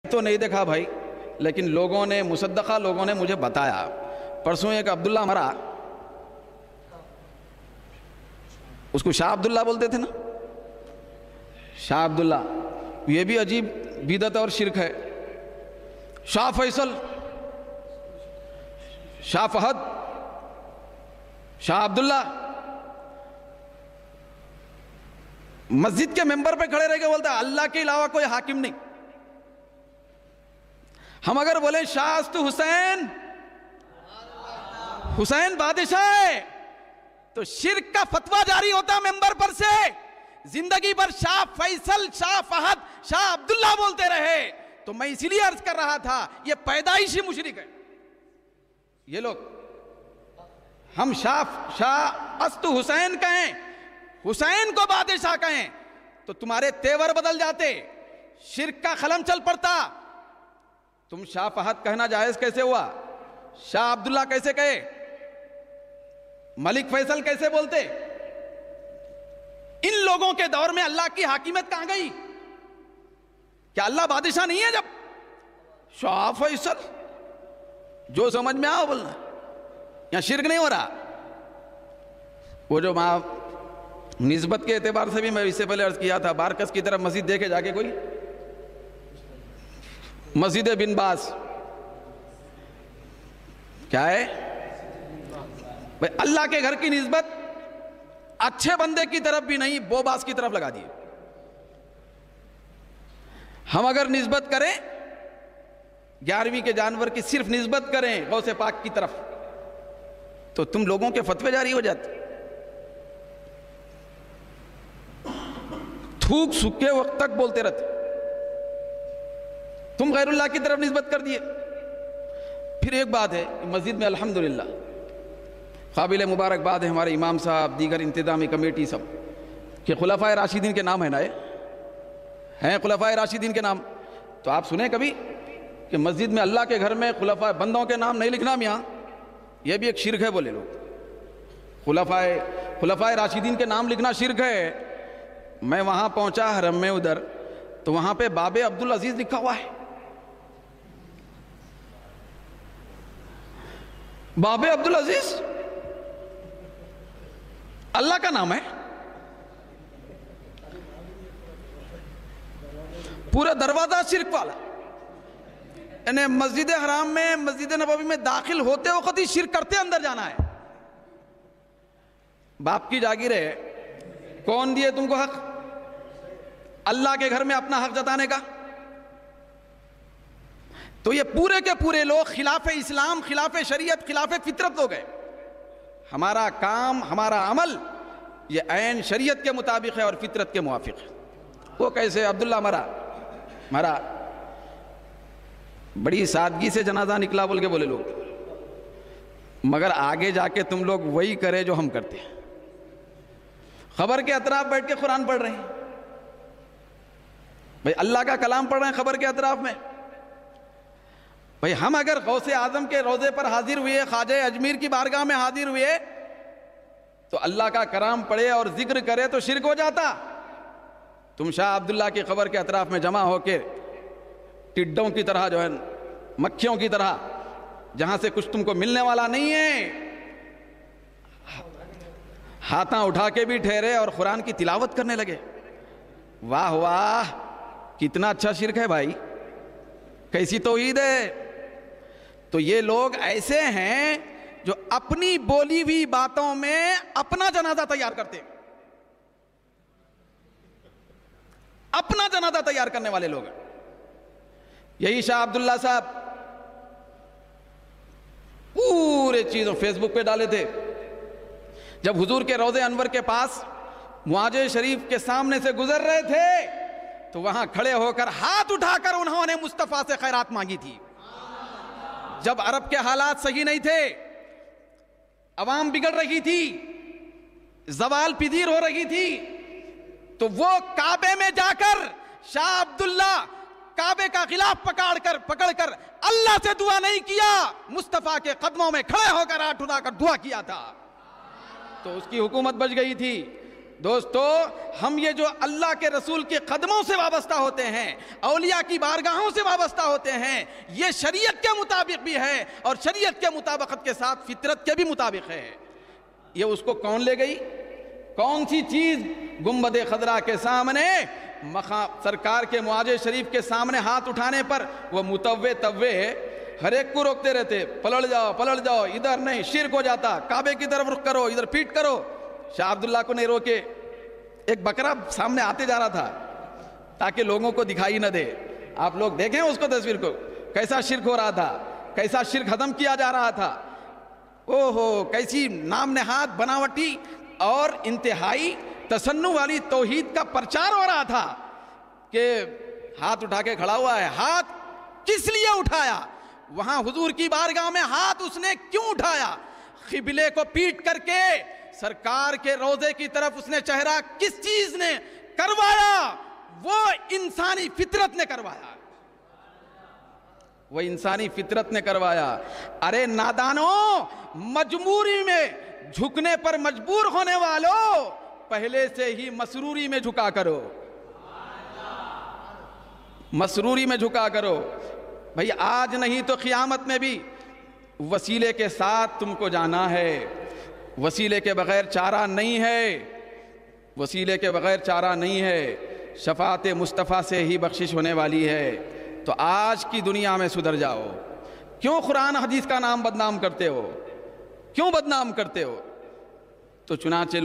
تو نہیں دیکھا بھائی، لیکن لوگوں نے مصدقہ لوگوں نے مجھے بتایا. پرسوں ایک عبداللہ مرا، اس کو شاہ عبداللہ بولتے تھے نا، شاہ عبداللہ. یہ بھی عجیب بدعت اور شرک ہے. شاہ فیصل، شاہ فہد، شاہ عبداللہ مسجد کے ممبر پہ کھڑے رہ کے بولتا ہے اللہ کے علاوہ کوئی حاکم نہیں. ہم اگر بولیں شاہ است حسین، حسین بادشاہ ہے، تو شرک کا فتویٰ جاری ہوتا ممبر پر سے. زندگی بھر شاہ فیصل، شاہ فہد، شاہ عبداللہ بولتے رہے. تو میں اسی لیے عرض کر رہا تھا یہ پیدائشی مشرک ہے یہ لوگ. ہم شاہ است حسین کہیں، حسین کو بادشاہ کہیں تو تمہارے تیور بدل جاتے، شرک کا خلم چل پڑتا. تم شاہ فہد کہنا جائز کیسے ہوا؟ شاہ عبداللہ کیسے کہے؟ ملک فیصل کیسے بولتے؟ ان لوگوں کے دور میں اللہ کی حاکمیت کہاں گئی؟ کیا اللہ بادشاہ نہیں ہے؟ جب شاہ فیصل جو سمجھ میں آؤ بولنا، یہاں شرک نہیں ہو رہا. وہ جو وہاں نسبت کے اعتبار سے بھی میں اس سے پہلے عرض کیا تھا، بارکس کی طرف مسجد دیکھے جا کے کوئی، مسجد بن باز کیا ہے بھائی؟ اللہ کے گھر کی نسبت اچھے بندے کی طرف بھی نہیں، بو باز کی طرف لگا دیے. ہم اگر نسبت کریں 11ویں کے جانور کی، صرف نسبت کریں غوث پاک کی طرف، تو تم لوگوں کے فتوے جاری ہو جاتے. تھوک سکے وقت تک بولتے رہتے، تم غیر اللہ کی طرف نسبت کر دیے. پھر ایک بات ہے مسجد میں الحمدللہ قابل مبارکباد ہے ہمارے امام صاحب، دیگر انتظامی کمیٹی سب، کہ خلفائے راشدین کے نام ہے نا، ہیں خلفائے راشدین کے نام. تو آپ سنیں کبھی کہ مسجد میں اللہ کے گھر میں خلفائے بندوں کے نام نہیں لکھنا میاں؟ یہ بھی ایک شرک ہے بولے لوگ. خلفائے راشدین کے نام لکھنا شرک ہے. میں وہاں پہنچا حرم میں ادھر، تو وہاں پہ باب عبدالعزیز لکھا ہوا ہے. باب عبدالعزیز اللہ کا نام ہے. پورا دروازہ شرک والا. یعنی مسجد حرام میں، مسجد نبوی میں داخل ہوتے وقت ہی شرک کرتے اندر جانا ہے. باپ کی جاگیر ہے، کون دیے تم کو حق اللہ کے گھر میں اپنا حق جتانے کا؟ تو یہ پورے کے پورے لوگ خلاف اسلام، خلاف شریعت، خلاف فطرت ہو گئے. ہمارا کام، ہمارا عمل یہ عین شریعت کے مطابق ہے اور فطرت کے موافق ہے. وہ کیسے؟ عبداللہ مرا بڑی سادگی سے جنازہ نکلا بول کے بولے لوگ، مگر آگے جا کے تم لوگ وہی کرے جو ہم کرتے ہیں. خبر کے اطراف بیٹھ کے قرآن پڑھ رہے ہیں بھائی، اللہ کا کلام پڑھ رہے ہیں خبر کے اطراف میں. بھائی ہم اگر غوث اعظم کے روضے پر حاضر ہوئے، خواجہ اجمیر کی بارگاہ میں حاضر ہوئے، تو اللہ کا کلام پڑھے اور ذکر کرے تو شرک ہو جاتا. تم شاہ عبداللہ کی قبر کے اطراف میں جمع ہو کے ٹڈوں کی طرح جو ہے، مکھیوں کی طرح، جہاں سے کچھ تم کو ملنے والا نہیں ہے، ہاتھاں اٹھا کے بھی ٹھہرے اور قرآن کی تلاوت کرنے لگے. واہ واہ، کتنا اچھا شرک ہے بھائی، کیسی توحید ہے. تو یہ لوگ ایسے ہیں جو اپنی بولی ہوئی باتوں میں اپنا جنازہ تیار کرتے، اپنا جنازہ تیار کرنے والے لوگ ہیں. یہی شاہ عبداللہ صاحب پورے چیزوں فیس بک پہ ڈالے تھے. جب حضور کے روضے انور کے پاس معاجے شریف کے سامنے سے گزر رہے تھے، تو وہاں کھڑے ہو کر ہاتھ اٹھا کر انہوں نے مصطفیٰ سے خیرات مانگی تھی. جب عرب کے حالات صحیح نہیں تھے، عوام بگڑ رہی تھی، زوال پذیر ہو رہی تھی، تو وہ کعبے میں جا کر شاہ عبداللہ کعبے کا غلاف پکڑ کر اللہ سے دعا نہیں کیا، مصطفیٰ کے قدموں میں کھڑے ہو کر ہاتھ اٹھا کر دعا کیا تھا. تو اس کی حکومت بچ گئی تھی. دوستو ہم یہ جو اللہ کے رسول کے قدموں سے وابستہ ہوتے ہیں، اولیاء کی بارگاہوں سے وابستہ ہوتے ہیں، یہ شریعت کے مطابق بھی ہے اور شریعت کے مطابقت کے ساتھ فطرت کے بھی مطابق ہے۔ یہ اس کو کون لے گئی؟ کون سی چیز؟ گنبد خضرا کے سامنے سرکار کے معاج شریف کے سامنے ہاتھ اٹھانے پر وہ متوے توے ہر ایک کو روکتے رہتے، پلٹ جاؤ، ادھر نہیں، شرک ہو جاتا، کعبے کی طرف رخ کرو، ادھر پیٹ کرو۔ شاہ عبداللہ کو نہیں روکے، ایک بکرا سامنے آتے جا رہا تھا تاکہ لوگوں کو دکھائی نہ دے۔ آپ لوگ دیکھیں اس کو، تصویر کو، کیسا شرک ہو رہا تھا، کیسا شرک ختم کیا جا رہا تھا، کیسی نام نہاد بناوٹی اور انتہائی تصنع والی توحید کا پرچار ہو رہا تھا کہ ہاتھ اٹھا کے کھڑا ہوا ہے۔ ہاتھ کس لیے اٹھایا؟ وہاں حضور کی بارگاہ میں ہاتھ اس نے کیوں اٹھایا؟ قبلے کو پیٹ کر کے سرکار کے روضے کی طرف اس نے چہرہ کس چیز نے کروایا؟ وہ انسانی فطرت نے کروایا، وہ انسانی فطرت نے کروایا۔ ارے نادانوں، مجبوری میں جھکنے پر مجبور ہونے والوں، پہلے سے ہی مسروری میں جھکا کرو، مسروری میں جھکا کرو۔ بھئی آج نہیں تو قیامت میں بھی وسیلے کے ساتھ تم کو جانا ہے، وسیلے کے بغیر چارہ نہیں ہے، وسیلے کے بغیر چارہ نہیں ہے، شفاعت مصطفیٰ سے ہی بخشش ہونے والی ہے۔ تو آج کی دنیا میں سدھر جاؤ۔ کیوں قرآن حدیث کا نام بدنام کرتے ہو؟ کیوں بدنام کرتے ہو؟ تو چنانچہ